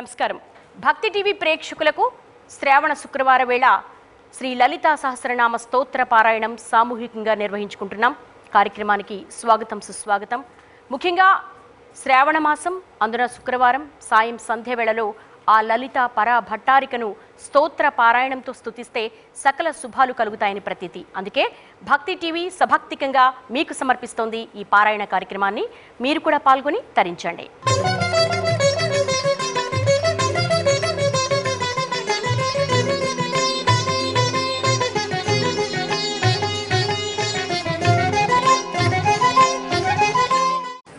నమస్కారం. భక్తి టీవీ ప్రేక్షకులకు శ్రావణ శుక్రవార వేళ శ్రీ లలితా సహస్రనామ స్తోత్ర పారాయణం సామూహికంగా నిర్వహించుకుంటున్నాం. కార్యక్రమానికి స్వాగతం, సుస్వాగతం. ముఖ్యంగా శ్రావణ మాసం, అందున శుక్రవారం సాయం సంధ్య వేళలో ఆ లలిత పరా భట్టారికను స్తోత్ర పారాయణంతో స్తుతిస్తే సకల శుభాలు కలుగుతాయని ప్రతీతి. అందుకే భక్తి టీవీ సభక్తికంగా మీకు సమర్పిస్తోంది ఈ పారాయణ కార్యక్రమాన్ని. మీరు కూడా పాల్గొని తరించండి.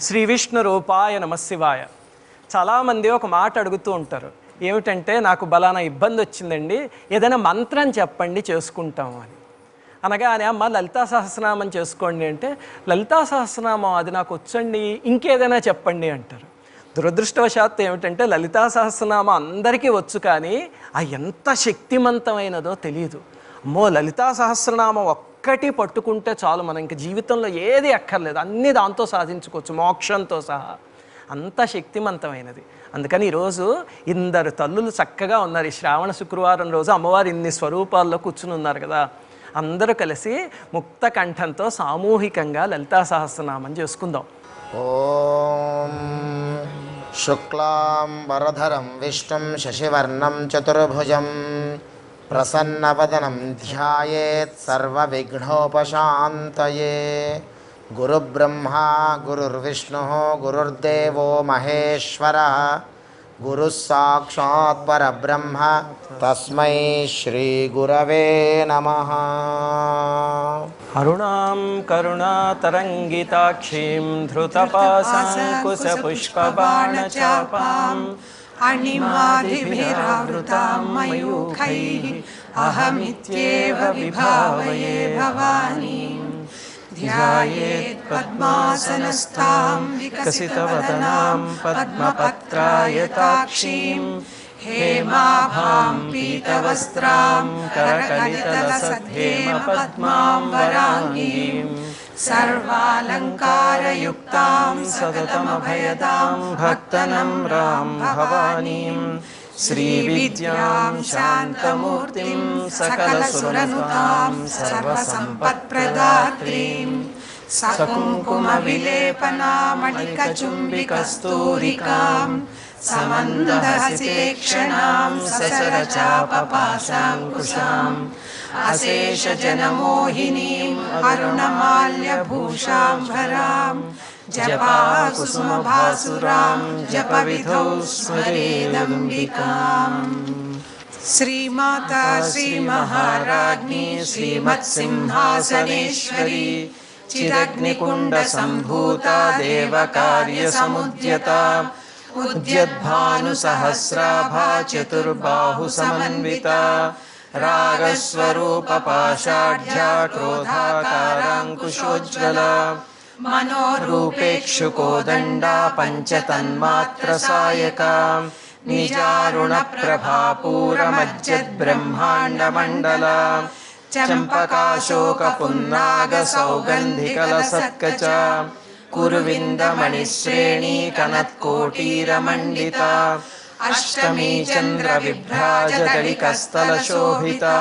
శ్రీ విష్ణు రూపాయ నమశివాయ. చాలామంది ఒక మాట అడుగుతూ ఉంటారు, ఏమిటంటే నాకు బలానా ఇబ్బంది వచ్చిందండి, ఏదైనా మంత్రం చెప్పండి చేసుకుంటాము అని. అనగానే అమ్మ లలితా సహస్రనామం చేసుకోండి అంటే, లలితా సహస్రనామం అది నాకు వచ్చండి, ఇంకేదైనా చెప్పండి అంటారు. దురదృష్టవశాత్తు ఏమిటంటే లలితా సహస్రనామం అందరికీ వచ్చు, కానీ ఆ ఎంత శక్తివంతమైనదో తెలియదు. అమ్మో లలితా సహస్రనామం ఒక్కటి పట్టుకుంటే చాలు, మనం ఇంక జీవితంలో ఏది అక్కర్లేదు, అన్నీ దాంతో సాధించుకోవచ్చు, మోక్షంతో సహా. అంత శక్తివంతమైనది. అందుకని ఈరోజు ఇందరు తల్లులు చక్కగా ఉన్నారు. ఈ శ్రావణ శుక్రవారం రోజు అమ్మవారు ఇన్ని స్వరూపాల్లో కూర్చుని ఉన్నారు కదా, అందరూ కలిసి ముక్త కంఠంతో సామూహికంగా లలితా సహస్రనామం చేసుకుందాం. ఓం శుక్లాం వరధరం విష్ణుం శశివర్ణం చతుర్భుజం ప్రసన్నవదనం ధ్యాయేత్ సర్వవిఘ్నోపశాంతయే. గురుబ్రహ్మా గురుర్విష్ణుః గురుర్దేవో మహేశ్వరః గురుః సాక్షాత్ పరబ్రహ్మ తస్మై శ్రీ గురవే నమః. అరుణాం కరుణాతరంగితాక్షీం ధృతపాశాంకుశపుష్పబాణచాపాం అణిమాదిభిరావృతాం మయూఖైః అహమిత్యేవ విభావయే భవానీం. ధ్యాయేత్ పద్మాసనస్థాం వికసితవదనాం పద్మపత్రాయతాక్షీం హేమాభాం పీతవస్త్రాం కరకలితలసద్ధేమ పద్మాం వరాంగీం సర్వాలంకారయుక్తాం సతతమభయదాం భక్తనమ్రాం భవానీం శ్రీవిద్యాం శాంతమూర్తిం సకలసురనుతాం సర్వసంపత్ప్రదాత్రీం సకుంకుమవిలేపనామణికచుంబికస్తూరికాం సమందహసేక్షణాం ససరచాపపాశాంకుశాం అశేషజనమోహినీం అరుణమాల్యభూషాంభరాం జపాకుసుమభాసురాం జపవిధౌ స్మరేదంబికాం. శ్రీమాతా శ్రీమహారాజ్ఞీ శ్రీమత్సింహాసనేశ్వరీ చిదగ్నికుండ సంభూతా దేవకార్యసముద్యతా ఉద్యద్భానుసహస్రాభా చతుర్బాహు సమన్వితా రాగస్వరూపపాషాఢ్యా క్రోధాకారాంకుశోజ్వలా మనోరూపేక్షుకోదండా పంచతన్మాత్రసాయకా నిజారుణప్రభాపూరమజ్జద్బ్రహ్మాండమండలా చంపకాశోకపున్నాగసౌగంధికలసత్కచ కురువిందమణిశ్రేణీ కనత్కోటీరమండితా అష్టమీ చంద్రవిభ్రాజదళికస్థలశోభితా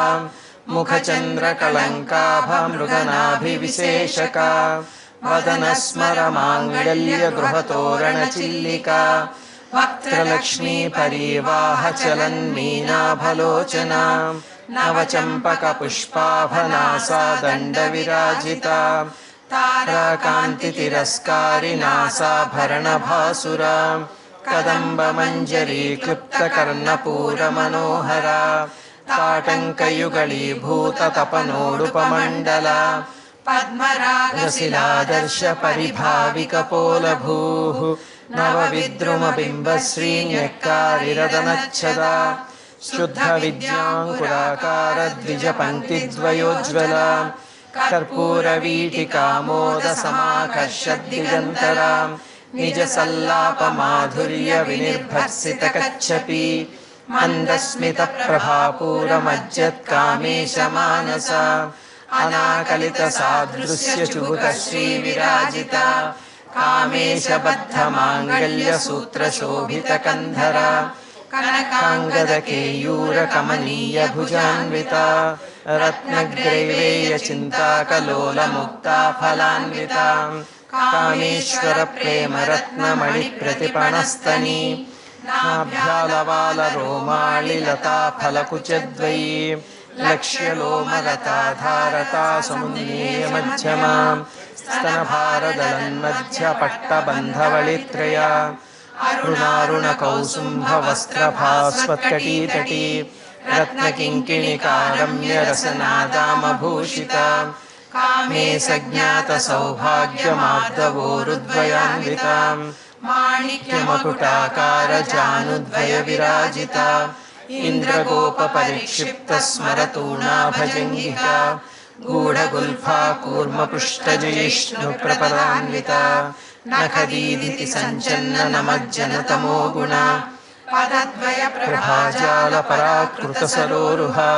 ముఖచంద్రకళంకాభమృగనాభివిశేషకా వదనస్మరమాంగళ్యగృహతోరణచిల్లికా వక్త్రలక్ష్మీ పరీవాహచలన్మీనాభలోచనా నవచంపకపుష్పాభనాసాదండవిరాజితా తారాకాంతితిరస్కారినాసాభరణభాసురా కదంబమంజరీక్లుప్తకర్ణపూరమనోహరా తాటంకయుగళీభూతతపనోడుపమండలా పద్మరాగశిలాదర్శ పరిభావికపోలభూః నవవిద్రుమబింబశ్రీన్యక్కారిరదనచ్చదా శుద్ధవిద్యాంకురాకారద్విజపంక్తిద్వయోజ్వలా కర్పూరవీటికామోదసమాకర్షద్దిగంతరా నిజసల్లాపమాధుర్య వినిర్భర్సితకచ్చపి మందస్మితప్రభాపూరమజ్జత్కామేశమానసా అనాకలితసాదృశ్యచుబుకశ్రీవిరాజితా కామేశబద్ధమాంగళ్యసూత్రశోభితకంధరా काङ्गदकेयूरकमनीयभुजान्विता रत्नग्रैवेयचिन्ताकलोलमुक्ता फलान्विता कामेश्वरप्रेमरत्नमणिप्रतिपणस्तनी नाभ्यालवालरोमालिलता फलकुचद्वयी लक्ष्यलोमरताधारता समुन्नीयमध्यमा स्तनभारदलन्मध्यपट्टबन्धवलित्रया अरुणारुणकौसुम्भवस्त्रभास्वत्कटीतटी रत्नकिङ्किणिकारम्यरसनादामभूषिता कामे सज्ञातसौभाग्यमार्दवोरुद्वयान्विता माणिक्यमकुटाकारजानुद्वयविराजिता इन्द्रगोपपरिक्षिप्तस्मरतूणाभजङ्गिका गूढगुल्फा कूर्मपृष्ठजिष्णुप्रपदान्विता नखदीदिति सञ्चन्ननमज्जनतमो गुणा पदद्वयप्रभाजालपराकृतसरोरुहा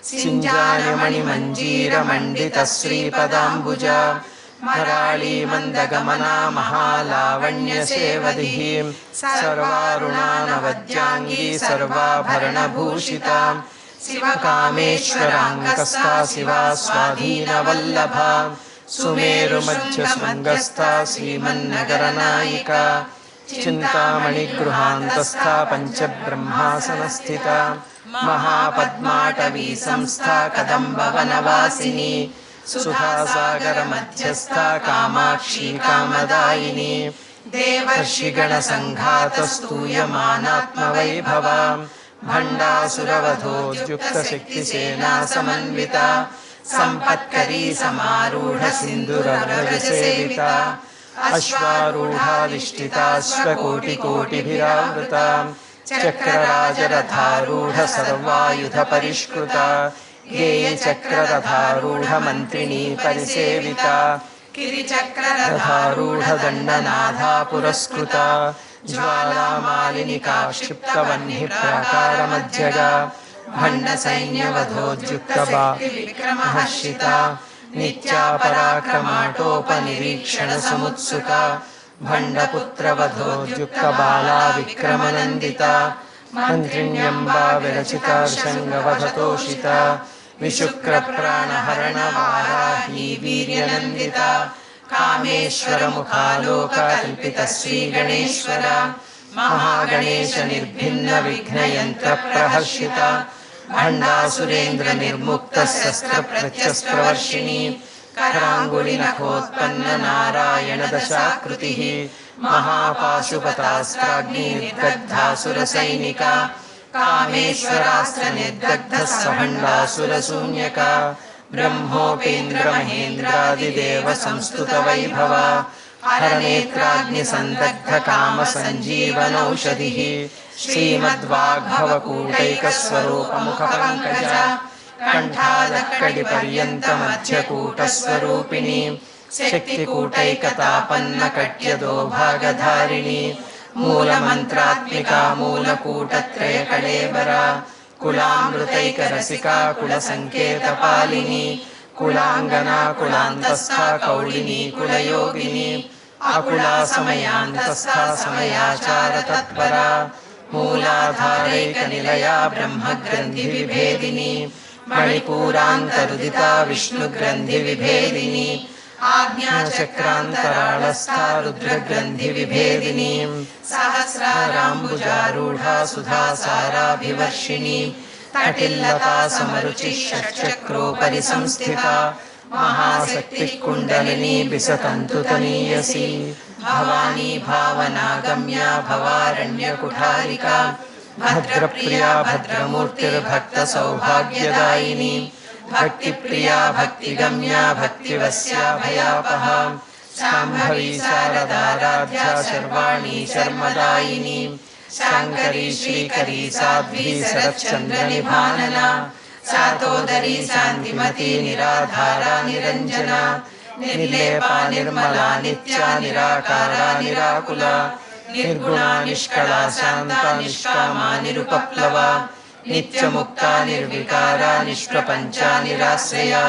सिञ्जान्यमणिमञ्जीरमण्डितश्रीपदाम्बुजा मराळीमन्दगमना महालावण्यसेवधिः सर्वारुणानवद्याङ्गी सर्वाभरणभूषिता शिवकामेश्वराङ्गस्था शिवा स्वाधीनवल्लभा सुमेरुमध्यशृङ्गस्था श्रीमन्नगरनायिका चिन्तामणिगृहान्तस्था पञ्चब्रह्मासनस्थिता महापद्माटवी संस्था कदम्बवनवासिनी सुधासागरमध्यस्था कामाक्षी कामदायिनी देवर्षिगणसङ्घातस्तूयमानात्मवैभवा भण्डासुरवधोद्युक्तशक्तिसेना समन्विता सम्पत्करी समारूढसिन्धुरव्रजसेविता अश्वारूढाधिष्ठिताश्वकोटिकोटिभिरावृता चक्रराजरथारूढ सर्वायुधपरिष्कृता गेयचक्ररथारूढमन्त्रिणी परिसेविता गिरिचक्ररथारूढदण्डनाथा पुरस्कृता ज्वालामालिनिका क्षिप्तवह्निः प्राकारमध्यगा भण्डसैन्यवधोद्युक्तविक्रमहर्षिता नित्या पराक्रमाटोपनिरीक्षणसमुत्सुका भण्डपुत्रवधोद्युक्तबाला विक्रमनन्दिता मन्त्रिण्यम्बा विरचिता शृङ्गवधतोषिता विशुक्रप्राणहरणवाराही वीर्यनन्दिता कामेश्वरमुखालोककल्पितश्रीगणेश्वरा महागणेशनिर्भिन्नविघ्नयन्त्रप्रहर्षिता भण्डासुरेन्द्रनिर्मुक्तशस्त्रप्रत्यस्प्रवर्षिणी कराङ्गुलिनखोत्पन्ननारायणदशाकृतिः महापाशुपतास्त्राग्निर्दग्धासुरसैनिका कामेश्वरास्त्रनिर्दग्धः सभण्डासुरशून्यका ब्रह्मोपेन्द्रमहेन्द्रादिदेवसंस्तुतवैभवा हरनेत्राग्निसन्दग्धकामसञ्जीवनौषधिः श्रीमद्वाग्भवकूटैकस्वरूपमुखपङ्कजा कण्ठादक्कडिपर्यन्तमध्यकूटस्वरूपिणी शक्तिकूटैकतापन्नकट्यदोभागधारिणी मूलमन्त्रात्मिका मूलकूटत्रयकळेबरा कुलामृतैकरसिका कुलसङ्केतपालिनी कुलाङ्गना कुलान्तस्था कौलिनी कुलयोगिनी अकुला समयान्तस्था समयाचारतत्परा मूलाधारैकनिलया ब्रह्मग्रन्थिविभेदिनी मणिपूरान्तरुदिता विष्णुग्रन्थिविभेदिनी आज्ञाचक्रान्तराळस्था रुद्रग्रन्थिविभेदिनी सहस्राराम्बुजारूढा सुधासाराभिवर्षिणी तटिल्लता समरुचिः षट्चक्रोपरि संस्थिता महाशक्तिः कुण्डलिनी बिसतन्तुतनीयसी भवानी भावनागम्या भवारण्यकुठारिका भद्रप्रिया भद्रमूर्तिर्भक्तसौभाग्यदायिनी भक्तिप्रिया भक्तिगम्या भक्तिवस्या भयापहा शाम्भवी शारदाराध्या शर्वाणी शर्मदायिनी शाङ्करी श्रीकरी साध्वी शरच्चन्द्रनिभानना सातोदरी शान्तिमती निराधारा निरञ्जना निर्लेपा निर्मला नित्या निराकारा निराकुला निर्गुणा निष्कला शान्ता निष्कामा निरुपप्लवा नित्यमुक्ता निर्विकारा निष्प्रपञ्चा निराश्रया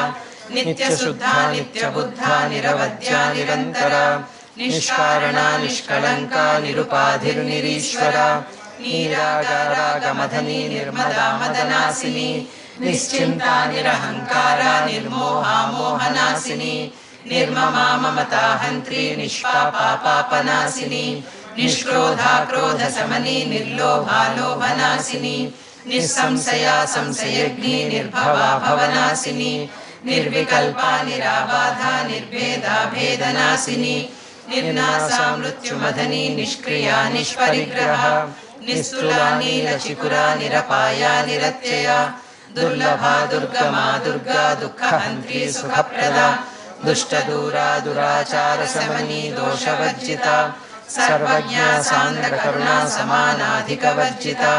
नित्यशुद्धा नित्यबुद्धा निरवध्या निरन्तरा निष्कारणा निष्कलङ्का निरुपाधिर्निरीश्वरा नीरागारागमधनी निर्मदा मदनासिनी निश्चिन्ता निरहङ्कारा निर्मोहा मोहनासिनी निर्ममा ममता हन्त्री निष्पापा पापनासिनी निष्क्रोधा क्रोधशमनी निर्लोभा लोभनासिनी निस्संशया संशयग्नी निर्भवा भवनासिनी निर्विकल्पा निराबाधा निर्भेदा भेदनासिनी निर्नासा मृत्युमदनी निष्क्रिया निष्परिग्रह निस्तुला नीलचिकुरा निरपाया निरत्यया दुर्लभा दुर्गमा दुर्गा दुःखहन्त्री सुखप्रदा दुष्टदूरा दुराचारशमनी दोषवर्जिता सर्वज्ञा सान्द्रकरुणा समानाधिकवर्जिता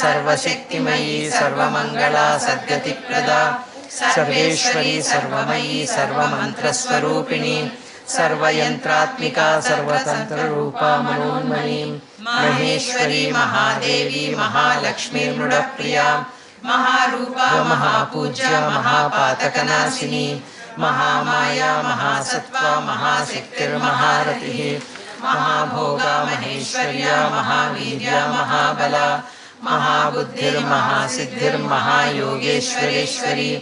सर्वशक्तिमयी सर्वमङ्गला सद्गतिप्रदा सर्वेश्वरी सर्वमयी सर्वमन्त्रस्वरूपिणी सर्वयन्त्रात्मिका सर्वतन्त्ररूपा मनोन्मनी महेश्वरी महादेवी महालक्ष्मी मृडप्रिया महारूपा महापूज्या महापातकनाशिनी महामाया महासत्त्वा महाशक्तिर्महारतिः महाभोगा महेश्वर्या महावीर्या महाबला महाबुद्धिर्महासिद्धिर्महायोगेश्वरेश्वरी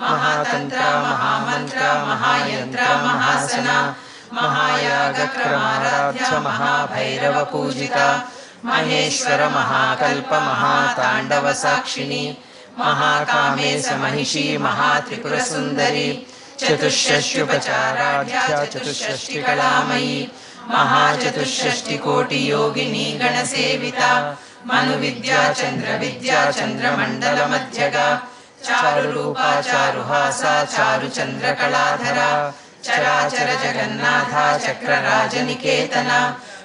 महातन्त्रा महामन्त्रा महायन्त्रा महासना महायागक्रमाराध्य महाभैरवपूजिता महेश्वर महाकल्प महाताण्डवसाक्षिणी महाकामेश महिषी महात्रिपुरसुन्दरी चतुष्षष्ट्युपचाराढ्या चतुष्षष्टिकलामयी महाचतुष्षष्टिकोटियोगिनी गणसेविता मनुविद्या चन्द्रविद्या चन्द्रमण्डलमध्यगा चारुरूपा चारुहासा चारुचन्द्रकलाधरा चराचर जगन्नाथा चक्रराजनिकेतना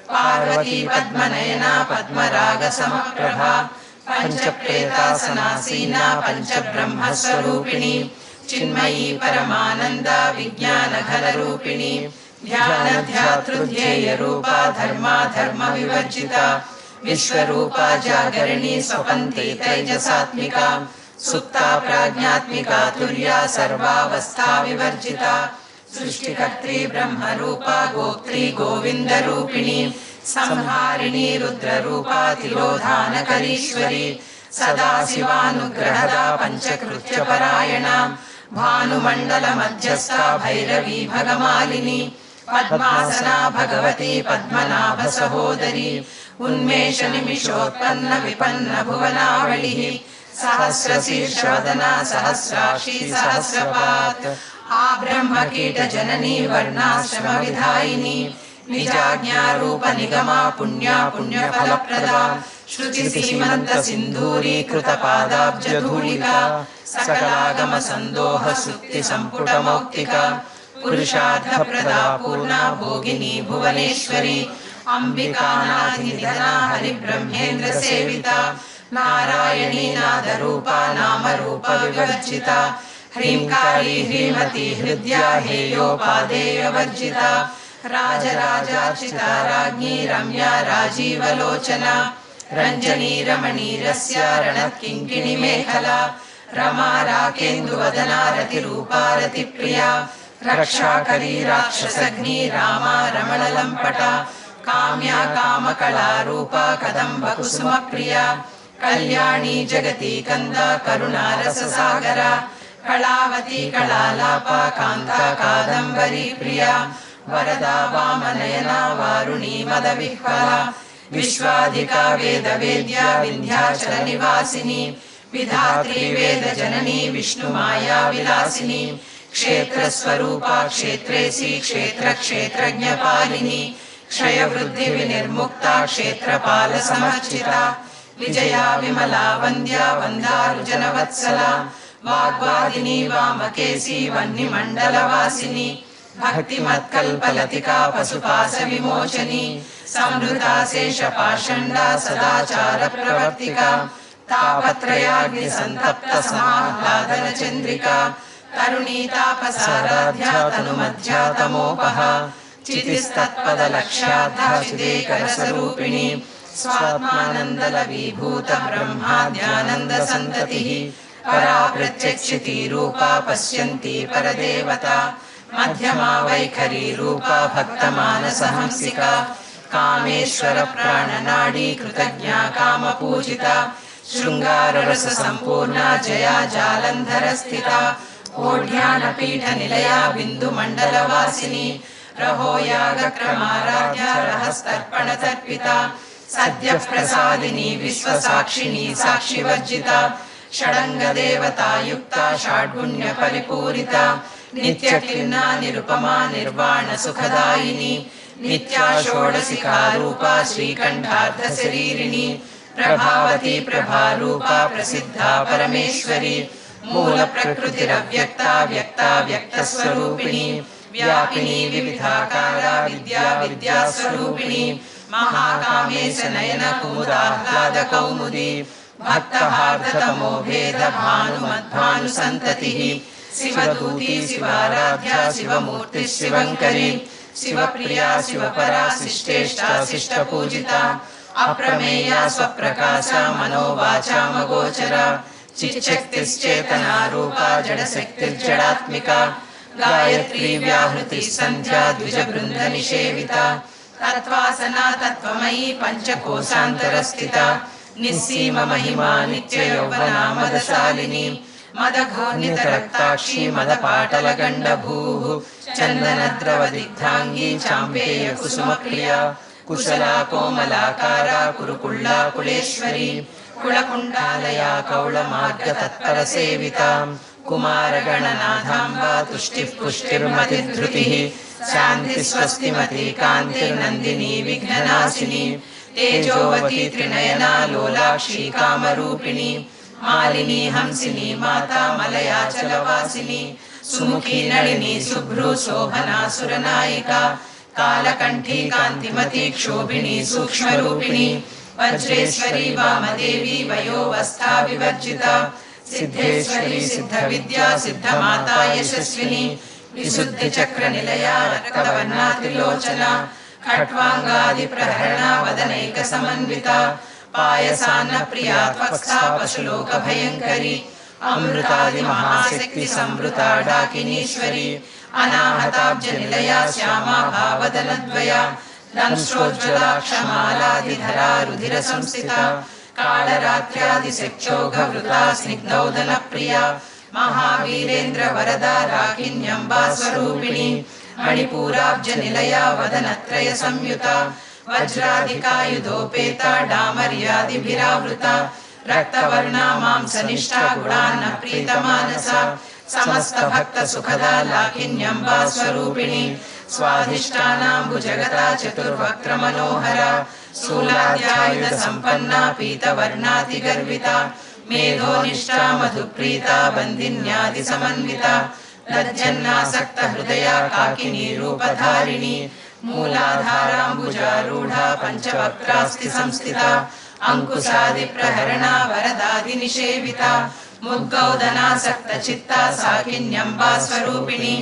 पार्वती पद्मनयना पद्मरागसमप्रभा पञ्चप्रेतासनासीना पञ्चब्रह्मस्वरूपिणी चिन्मयी परमानन्दा विज्ञानघनरूपिणी ध्यानध्यातृध्येयरूपा धर्माधर्मविवर्जिता विश्वरूपा जागरिणी स्वपन्ते तैजसात्मिका सुप्ता प्राज्ञात्मिका तुर्या सर्वावस्था विवर्जिता सृष्टिकर्त्री ब्रह्मरूपा गोप्त्री गोविन्दरूपिणी संहारिणी रुद्ररूपा तिरोधानकरीश्वरी सदाशिवानुग्रहदा पञ्चकृत्यपरायणा भानुमण्डलमध्यस्था भैरवी भगमालिनी पद्मासना भगवती पद्मनाभसहोदरी उन्मेषनिमिषोत्पन्न विपन्न भुवनावलिः सहस्रशीर्षवदना सहस्राक्षी सहस्रपात् आब्रह्मकीटजननी वर्णाश्रमविधायिनी निजाज्ञारूपनिगमा पुण्या पुण्यफलप्रदा श्रुतिसीमन्तसिन्धूरीकृतपादाब्जधूलिका सकलागमसन्दोहसुक्तिसम्पुटमौक्तिका पुरुषार्थप्रदा पूर्णा भोगिनी भुवनेश्वरी अम्बिकानाथिनिधना हरिब्रह्मेन्द्रसेविता नारायणी नादरूपा नामरूपविवर्जिता ह्रीङ्कारी ह्रीमती हृद्या हेयोपादेयवर्जिता राजराजार्चिता राज्ञी रम्या राजीवलोचना रञ्जनी रमणीरस्या रणत्किङ्किणिमेखला रमा राकेन्दुवदना रतिरूपा रतिप्रिया रक्षाकरी राक्षसग्नी रामा रमणलम्पटा काम्या कामकलारूपा कदम्बकुसुमप्रिया कल्याणी जगती कन्दा करुणारससागरा कलावती कलालापा कान्ता कादम्बरी प्रिया वरदा वामनयना वारुणी मदविह्वला विश्वाधिका वेदवेद्या विन्ध्याचलनिवासिनी विधात्री वेदजननी विष्णुमाया विलासिनी क्षेत्रस्वरूपा क्षेत्रेसी क्षेत्रक्षेत्रज्ञपालिनी क्षयवृद्धिविनिर्मुक्ता क्षेत्रपालसमर्चिता विजया विमला वन्द्या वन्दारुजनवत्सला वाग्वादिनी वामकेशी वह्निमण्डलवासिनी भक्तिमत्कल्पलतिका पशुपाशविमोचनी संहृता शेषपाषण्डा सदाचारप्रवर्तिका तापत्रयाग्निसन्तप्तसमाह्लादनचन्द्रिका तरुणीतापसाराध्या तनुमध्या तमोपहा चितिस्तत्पदलक्ष्याद्धा चिदेकरसरूपिणी स्वात्मानन्दलवीभूत ब्रह्माद्यानन्दसन्ततिः परा प्रत्यक्षिती रूपा पश्यन्ती परदेवता मध्यमा वैखरी रूपा भक्तमानसहंसिका कामेश्वर प्राणनाडी कृतज्ञा कामपूजिता शृंगाररस संपूर्णा जया जालंधर स्थिता ओढ्यानपीठनिलया बिन्दुमण्डलवासिनी रहो यागक्रमाराध्या रहस्तर्पणतर्पिता सद्यप्रसादिनी विश्वसाक्षिणी साक्षिवर्जिता षडङ्गदेवतायुक्ता षड्गुण्यपरिपूरिता नित्यक्लिन्ना निरुपमा निर्वाणसुखदायिनी नित्या षोडशिका रूपा श्रीकण्ठार्धशरीरिणी प्रभावती प्रभारूपा प्रसिद्धा परमेश्वरी मूलप्रकृतिरव्यक्ता व्यक्ता व्यक्तस्वरूपिणी व्यापिनी विविधाकारा विद्या विद्यास्वरूपिणी महाकामेश नयन कुमुदाह्लादकौमुदी भक्तहार्दतमो भेद भानुमद्भानुसन्ततिः शिवदूती शिवाराध्या शिवमूर्तिः शिवङ्करी शिवप्रिया शिवपरा शिष्टेष्टा शिष्टपूजिता अप्रमेया स्वप्रकाशा मनोवाचामगोचरा चिच्शक्तिश्चेतना रूपा जडशक्तिर्जडात्मिका गायत्री व्याहृति संध्या द्विजवृंद निषेविता तत्वासना तत्वमयी पंचकोशान्तरस्थिता निस्सीम महिमा नित्य यौवना मदशालिनी मदघोर्नितरक्ताक्षी मदपाटलगण्डभूः चन्दनद्रवदिग्धाङ्गी चाम्पेय कुसुमप्रिया कुशला कोमलाकारा कुरुकुल्ला कुलेश्वरी कुलकुण्डालया कौलमार्गतत्परसेविता कुमारगणनाथाम्बा तुष्टिः पुष्टिर्मतिधृतिः शान्तिस्वस्तिमती कान्तिर्नन्दिनी विघ्ननाशिनी तेजोवती त्रिनयना लोलाक्षी कामरूपिणी मालिनी हंसिनी माता मलयाचलवासिनी सुमुखी नलिनी शुभ्रू शोभना सुरनायिका कालकण्ठी कान्तिमती क्षोभिणी सूक्ष्मरूपिणी वज्रेश्वरी वामदेवी वयोवस्था विवर्जिता सिद्धेश्वरी सिद्धविद्या सिद्धमाता यशस्विनी विशुद्धिचक्रनिलया रक्तवर्णा त्रिलोचना खट्वाङ्गादिप्रहरणा वदनैकसमन्विता पायसान्नप्रिया त्वक्स्था पशुलोकभयङ्करी अमृतादिमहाशक्तिसंवृता डाकिनीश्वरी अनाहताब्जनिलया श्यामा भावदनद्वया दंश्रोज्ज्वला क्षमालादिधरा रुधिरसंस्थिता कालरात्र्यादिशक्चोघवृता स्निग्धौदनप्रिया महावीरेन्द्र वरदा राकिन्यम्बा स्वरूपिणी मणिपूराब्जनिलया वदनत्रय संयुता वज्राधिकायुधोपेता डामर्यादिभिरावृता रक्तवर्णा मांसनिष्ठा गुणान्न प्रीतमानसा समस्त भक्त सुखदा लाकिन्यम्बा स्वरूपिणी स्वाधिष्ठानाम्बुजगता चतुर्वक्त्र मनोहरा शूलाद्यायुध संपन्ना पीतवर्णातिगर्विता मेधोनिष्ठा मधुप्रीता बन्दिन्यादि समन्विता लज्जन्नासक्त हृदया काकिनी रूपधारिणी मूलाधाराम्बुजारूढा पंचवक्त्रास्ति संस्थिता अंकुशादिप्रहरणा वरदादिनिषेविता मुद्गौदनासक्त चित्ता साकिन्यम्बा स्वरूपिणी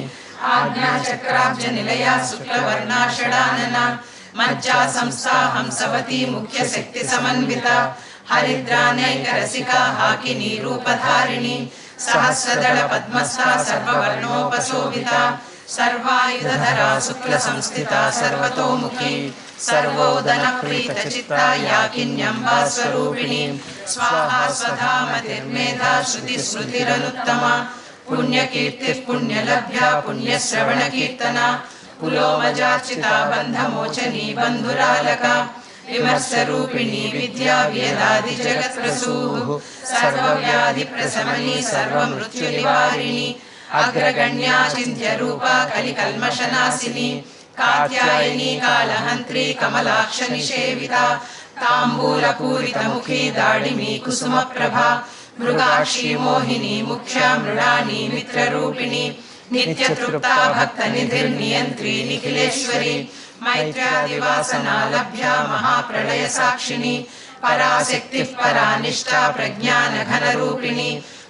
आज्ञाचक्राब्जनिलया शुक्लवर्णा षडानना मज्जा संस्था हंसवती मुख्य शक्ति समन्विता हरिद्रानैकरसिका हाकिनी रूपधारिणी सहस्रदल पद्मस्था सर्ववर्णोपशोभिता सर्वायुधधरा शुक्ल संस्थिता सर्वतोमुखी सर्वोदन प्रीत चित्ता याकिन्यम्बा स्वरूपिणी स्वाहा स्वधा मतिर्मेधा श्रुति स्मृतिरनुत्तमा पुण्यकीर्तिः पुण्यलभ्या पुण्यश्रवण कीर्तना पुलोमजार्चिता बन्धमोचनी बन्धुरालका विमर्शरूपिणी विद्या वेदादि जगत्प्रसूः सर्वव्याधि प्रशमनी सर्वमृत्युनिवारिणी अग्रगण्या चिन्त्यरूपा कलिकल्मषनाशिनी कात्यायनी कालहन्त्री कमलाक्ष निषेविता ताम्बूलपूरितमुखी दाडिमी कुसुमप्रभा मृगाक्षी मोहिनी मुख्या मृडानी मित्ररूपिणी नित्यतृप्ता भक्तनिधिर्नियन्त्री निखिलेश्वरी मैत्र्यादिवासना लभ्या महाप्रलय साक्षिणी पराशक्तिः परानिष्ठा प्रज्ञानघनरूपिणी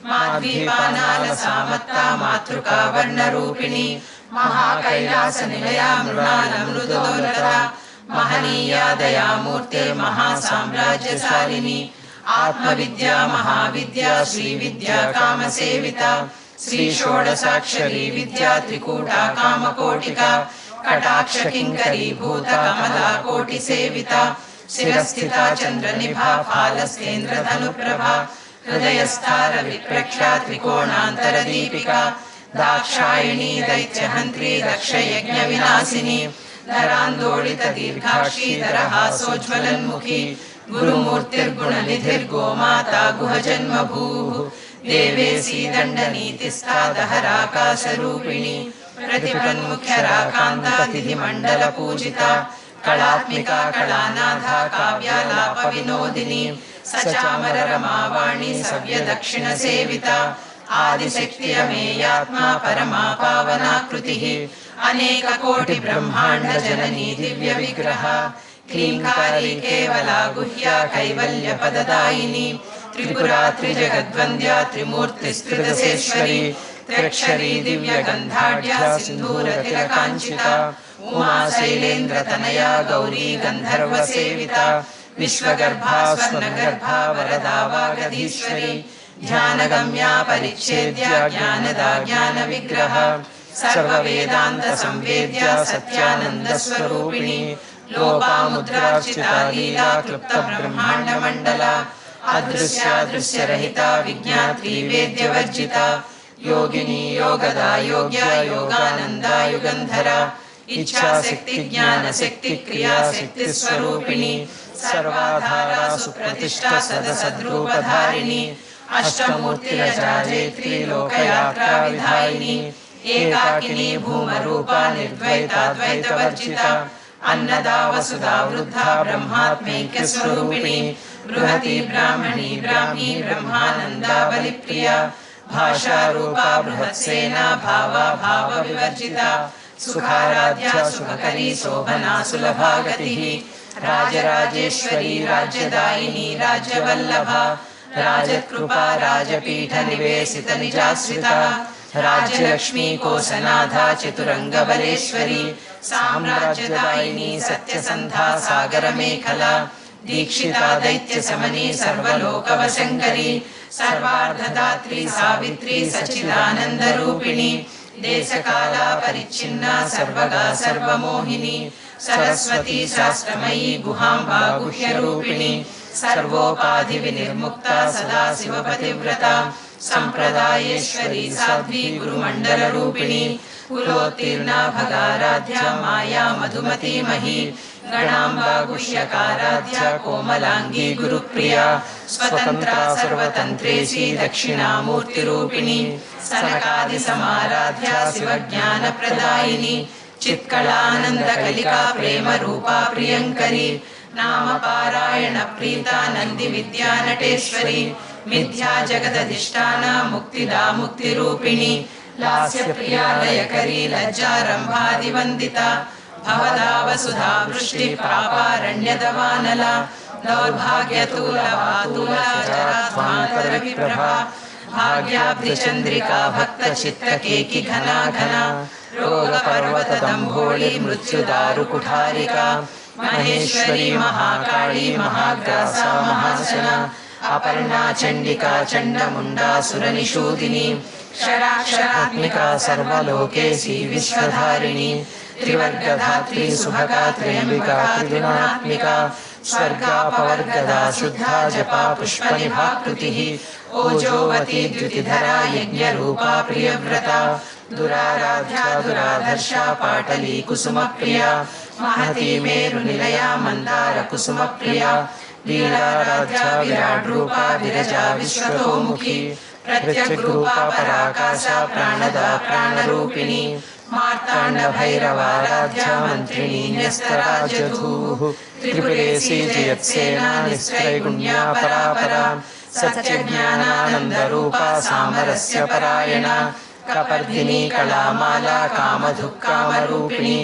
माध्वीपानालसामत्ता मातृका वर्णरूपिणी महाकैलासनिलया मृणालमृदुदोलता महनीया दयामूर्ते महासाम्राज्यशालिनी आत्मविद्या महाविद्या श्रीविद्या कामसेविता श्री षोडशाक्षरी विद्या त्रिकूटा कामकोटिका कटाक्षकिङ्करीभूत कमलाकोटिसेविता शिरस्थिता चन्द्रनिभा फालस्तेन्द्रधनुप्रभा हृदयस्थारविप्रेक्षा त्रिकोणान्तरदीपिका दाक्षायिणी दैत्यहन्त्री दक्षयज्ञविनाशिनी धरान्दोलितदीर्घाक्षी दरहासोज्ज्वलन्मुखी गुरुमूर्तिर्गुणनिधिर्गोमाता गुहजन्मभूः देवेशी दण्डनीतिस्था दहराकाशरूपिणी प्रतिपन्मुख्यराकान्तातिथिमण्डलपूजिता कलात्मिका कलानाथा काव्यालापविनोदिनी सचामररमावाणी सव्यदक्षिणसेविता आदिशक्तिरमेयात्मा परमा पावनाकृतिः अनेककोटिब्रह्माण्डजननी दिव्यविग्रह क्लीङ्कारी केवला गुह्या कैवल्यपददायिनी त्रिपुरा त्रिजगद्वन्द्या त्रिमूर्तिस्त्रिदशेश्वरी त्र्यक्षरी दिव्यगन्धाढ्या सिन्धूरतिलकाञ्चिता उमा शैलेन्द्रतनया गौरी गन्धर्वसेविता विश्वगर्भा स्वर्णगर्भा वरदा वागधीश्वरी ध्यानगम्या परिच्छेद्या ज्ञानदा ज्ञानविग्रह सर्ववेदान्तसंवेद्या सत्यानन्दस्वरूपिणी लोपामुद्रार्चिता लीला क्लुप्तब्रह्माण्डमण्डला अदृश्यादृश्यरहिता विज्ञात्री वेद्यवर्जिता योगिनी योगदा योग्या योगानन्दा युगन्धरा इच्छाशक्ति ज्ञानशक्ति क्रियाशक्तिस्वरूपिणी सर्वाधारा सुप्रतिष्ठा सदसद्रूपधारिणी अष्टमूर्तिरजायत्री लोकयात्रा विधायिनी एकाकिनी भूमरूपा निर्द्वैताद्वैतवर्जिता अन्नदा वसुधा वृद्धा ब्रह्मात्मैक्यस्वरूपिणी बृहती ब्राह्मणी ब्राह्मी ब्रह्मानन्दा बलिप्रिया भाषारूपा बृहत्सेना भावा भावविवर्जिता सुखाराध्या शुभकरी शोभना सुलभा गतिः राजराजेश्वरी राज्यदायिनी राज्यवल्लभा राजकृपा राजपीठनिवेशित निजाश्रिता राज्यलक्ष्मी कोशनाथा चतुरङ्गबलेश्वरी साम्राज्यदायिनी सत्यसन्धा सागरमेखला दीक्षिता दैत्यशमनी सर्वलोकवशङ्करी सर्वार्धदात्री सावित्री सच्चिदानन्दरूपिणी देशकाला परिच्छिन्ना सर्वगा सर्वमोहिनी सरस्वती शास्त्रमयी गुहाम्बा गुह्यरूपिणी सर्वोपाधिविनिर्मुक्ता सदा शिवपतिव्रता सम्प्रदायेश्वरी साध्वी गुरुमण्डलरूपिणी कुलोत्तीर्णा भगाराध्या माया मधुमती मही गणाम्बा गुह्यकाराध्या कोमलांगी गुरुप्रिया स्वतंत्रा सर्वतंत्रेशी दक्षिणामूर्तिरूपिणी सनकादिसमाराध्या शिवज्ञानप्रदायिनी चित्कलानन्दकलिका प्रेमरूपा प्रियङ्करी नामपारायण प्रीता नन्दिविद्यानटेश्वरी मिथ्या जगदधिष्ठाना मुक्तिदा मुक्तिरूपिणी लास्यप्रिया लयकरी लज्जारम्भादिवन्दिता भवदा वसुधा वृष्टि पापारण्यदवानला दौर्भाग्यतूलवातूलचराध्वान्तरविप्रभा भाग्याब्धिचन्द्रिका भक्तचित्तकेकि घना घना रोगपर्वतदम्भोळि मृत्युदारुकुठारिका महेश्वरी महाकाली महाग्रासा महासना अपर्णा चण्डिका चण्डमुण्डा सुरनिषूदिनी षडाक्षरात्मिका सर्वलोकेशी विश्वधारिणी त्रिवर्गधात्री सुभगा त्र्यम्बिका त्रिगुणात्मिका स्वर्गापवर्गदा शुद्धा जपा पुष्पनिभाकृतिः ओजोवती द्युतिधरा यज्ञरूपा प्रियव्रता दुराराध्या दुराधर्षा पाटली कुसुमप्रिया महती मेरुनिलया मन्दारकुसुमप्रिया वीराराध्या विराड्रूपा विरजा विश्वतोमुखी प्रत्यग्रूपा पराकाशा प्राणदा प्राणरूपिणी मार्ताण्डभैरवाराध्या मन्त्रिणी न्यस्तराजधूः त्रिपुरेशी जयत्सेना निस्त्रैगुण्या परापरा सत्यज्ञानानन्दरूपा सामरस्य परायणा कपर्दिनी कलामाला कामधुक्कामरूपिणी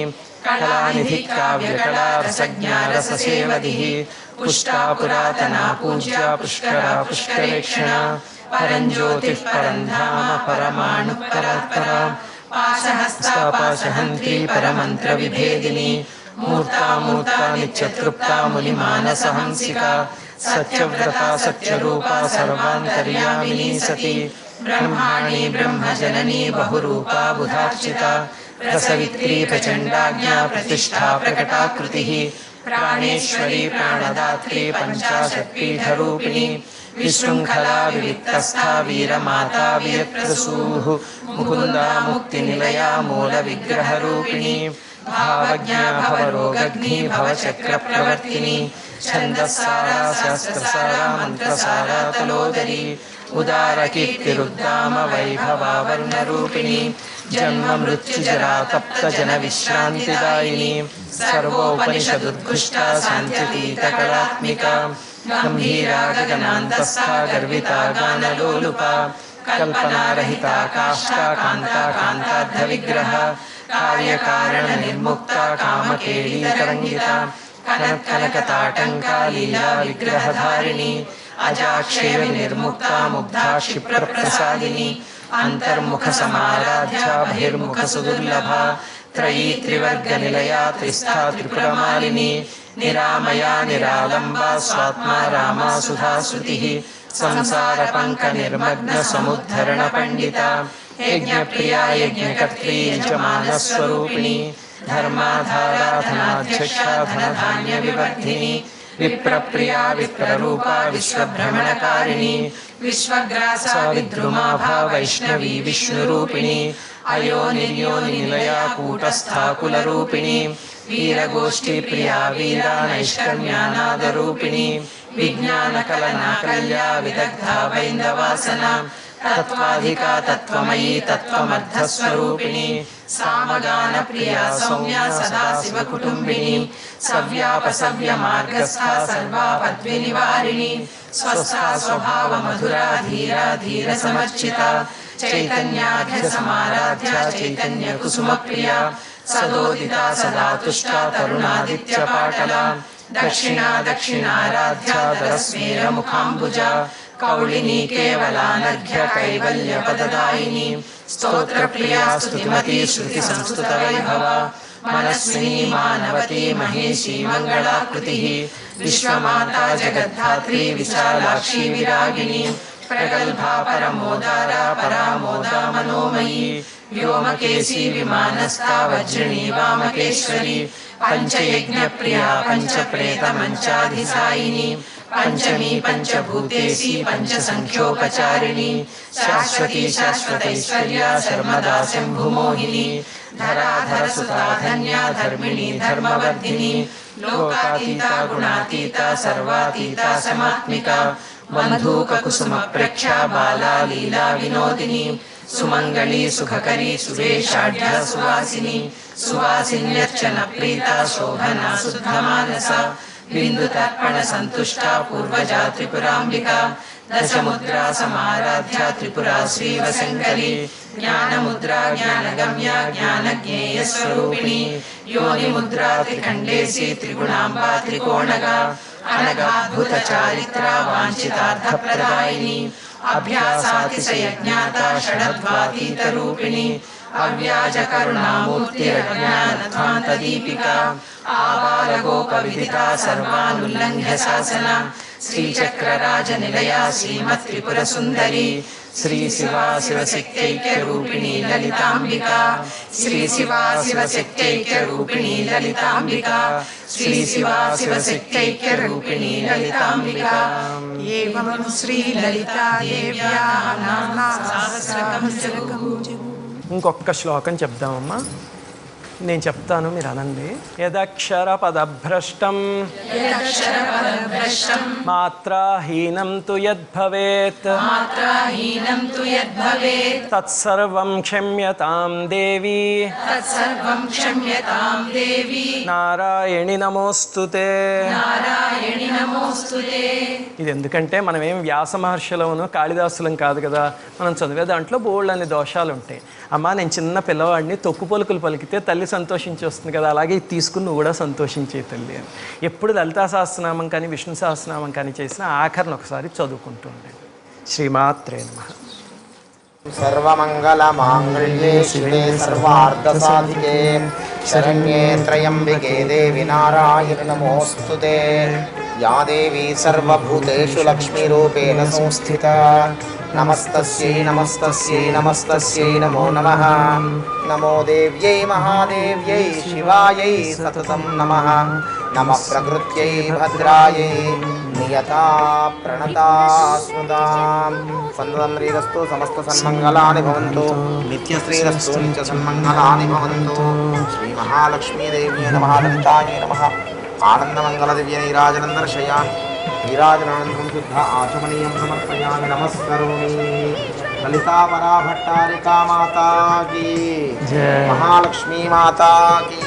कलानिधि काव्यकला रसज्ञा रससेवधिः पुष्टा पुरातना पूज्या पुष्करा पुष्करेक्षणा परञ्ज्योतिः परन्धाम परमाणुः परात्परा पाशहस्ता पाशहन्त्री परमन्त्रविभेदिनी मूर्ता मूर्ता नित्यतृप्ता मुनिमानसहंसिका सत्यव्रता सत्यरूपा सर्वान्तर्यामिनी सती ब्रह्माणी ब्रह्मजननी बहुरूपा बुधार्चिता प्रसवित्री प्रचण्डाज्ञा प्रतिष्ठा प्रकटाकृतिः प्राणेश्वरी प्राणदात्री पञ्चाशत्पीठरूपिणी विशृङ्खला विविक्तस्था वीरमाता वियत्प्रसूः मुकुन्दा मुक्तिनिलया मूलविग्रहरूपिणी भावज्ञा भवरोगग्नी भवचक्रप्रवर्तिनी छन्दस्सारा शास्त्रसारा मन्त्रसारा तलोदरी उदारकीर्तिरुद्दाम वैभवावर्णरूपिणी जन्म मृत्युजरा तप्तजनविश्रान्तिदायिनी सर्वोपनिषदुद्घुष्टा शान्तितीतकलात्मिका गम्भीरा गगनान्तस्था गर्विता गानलोलुपा कल्पनारहिता काष्ठा कान्ता कान्तार्धविग्रह कार्यकारणनिर्मुक्ता कामकेळीतरङ्गिता कनकताटङ्का लीला विग्रहधारिणी अजाक्षेयनिर्मुक्ता मुग्धा क्षिप्रप्रसादिनी अन्तर्मुखसमाराध्या बहिर्मुखसुदुर्लभा त्रयी त्रिवर्गनिलया त्रिस्था त्रिपुरमालिनी निरामया निरालम्बा स्वात्मा रामा सुधाश्रुतिः संसारपङ्कनिर्मग्नसमुद्धरणपण्डिता यज्ञप्रिया यज्ञकर्त्री यजमानस्वरूपिणी धर्माधारा धनाध्यक्षा धनधान्यविवर्धिनी विप्रप्रिया विप्ररूपा विश्वभ्रमणकारिणी विश्वग्रासा विद्रुमाभा वैष्णवी विष्णुरूपिणी अयोनिर्योनिनिलया कूटस्था कुलरूपिणी वीरगोष्ठीप्रिया वीरा नैष्कर्म्यानादरूपिणी विज्ञानकलनाकल्या विदग्धा वैन्दवासना तत्त्वाधिका तत्त्वमयी तत्त्वमर्थस्वरूपिणी सामगानप्रिया सौम्या सदाशिवकुटुम्बिनी सव्यापसव्यमार्गस्था सर्वापद्विनिवारिणी स्वस्था स्वभावमधुरा धीरा धीरसमर्चिता चैतन्याढ्यसमाराध्या चैतन्यकुसुमप्रिया सदोदिता सदा तुष्टा तरुणादित्यपाटला दक्षिणा दक्षिणाराध्या दरस्मेरमुखाम्बुजा कौलिनी केवलानर्घ्य कैवल्यपददायिनी स्तोत्रप्रिया स्तुतिमती श्रुतिसंस्तुतवैभवा मनस्विनी मानवती महेशी मङ्गलाकृतिः विश्वमाता जगद्धात्री विशालाक्षी विरागिणी प्रगल्भा परमोदारा परामोदा मनोमयी व्योमकेशी विमानस्था वज्रिणी वामकेश्वरी पञ्चयज्ञप्रिया पञ्चप्रेतमञ्चाधिसायिनी पंचमी पंचभूतेशी पंचसंख्योपचारिणी शाश्वती शाश्वतैश्वर्या शर्मदा शंभुमोहिनी धराधरसुता धन्या धर्मिणी धर्मवर्धिनी लोकातीता गुणातीता सर्वातीता समात्मिका बन्धूककुसुमप्रेक्षा बाला लीला विनोदिनी सुमंगली सुखकरी सुवेशाढ्या सुवासिनी सुवासिन्यर्चनप्रीता शोभना शुद्धमानसा बिन्दुतर्पण संतुष्टा पूर्वजा त्रिपुराम्बिका दशमुद्रा समाराध्या त्रिपुरा श्रीवशङ्करी ज्ञानमुद्रा ज्ञानगम्या ज्ञानज्ञेयस्वरूपिणी योनिमुद्रा त्रिखण्डेशी त्रिगुणाम्बा त्रिकोणगा अनगाद्भुतचारित्रा वाञ्छितार्थप्रदायिनी अभ्यासातिशयज्ञाता षडद्वातीतरूपिणी अव्याजकरुणामूर्तिरज्ञानध्वान्तदीपिका आबालगोपविदिता सर्वानुल्लङ्घ्य शासना श्रीचक्रराजनिलया श्रीमत्त्रिपुरसुन्दरी श्रीशिवा शिवशक्त्यैक्यरूपिणी ललिताम्बिका श्रीशिवा शिवशक्त्यैक्यरूपिणी ललिताम्बिका श्रीशिवा शिवशक्त्यैक्यरूपिणी ललिताम्बिका एवं श्रीललिता देव्या नाम सहस्रकं जगम् ఇంకొక శ్లోకం చెప్దామమ్మా. నేను చెప్తాను, మీరు అనండి. యదక్షర పదభ్రష్టం మాత్రాహీనం తు యద్భవేత్ తత్సర్వం క్షమ్యతాం దేవి నారాయణి నమోస్తుతే. ఇది ఎందుకంటే మనం ఏం వ్యాస మహర్షులమును కాళిదాసులం కాదు కదా. మనం చదివే దాంట్లో బోల్డ్ దోషాలు ఉంటాయి. అమ్మా నేను చిన్న పిల్లవాడిని తొక్కు పలుకులు పలికితే తల్లి సంతోషించి వస్తుంది కదా, అలాగే ఇది తీసుకుని నువ్వు కూడా సంతోషించే తల్లి అని. ఎప్పుడు లలితా సహస్రనామం కానీ విష్ణు సహస్రనామం కానీ చేసినా ఆఖరిని ఒకసారి చదువుకుంటుండే. శ్రీమాత్రే నమః. सर्वमङ्गलमाङ्गल्ये शिवे सर्वार्धसाधिके शरण्ये त्र्यम्बिके देवी नारायणि नमोऽस्तुते. या देवी सर्वभूतेषु लक्ष्मीरूपेण संस्थिता నమస్తస్యై నమస్తస్యై నమస్తస్యై నమో నమః. నమో దేవ్యై మహాదేవ్యై శివాయై సతతం నమః. నమః ప్రకృత్యై భద్రాయై నియతా ప్రణతా స్మృతాం. సందదం శ్రీరస్తు సమస్త సన్మంగళాని భవంతు. నిత్య శ్రీరస్తు నిత్య సన్మంగళాని భవంతు. శ్రీ మహాలక్ష్మీదేవ్యై నమః. లలితాయై నమః. ఆనందమంగళ దివ్య నీరాజనం దర్శయామి. నీరాజనానందం శుద్ధ ఆచమనీయం సమర్పయామి. నమస్కరోమి. లలితా పరాభట్టారికా మాతా కీ, మహాలక్ష్మీ మాతా కీ.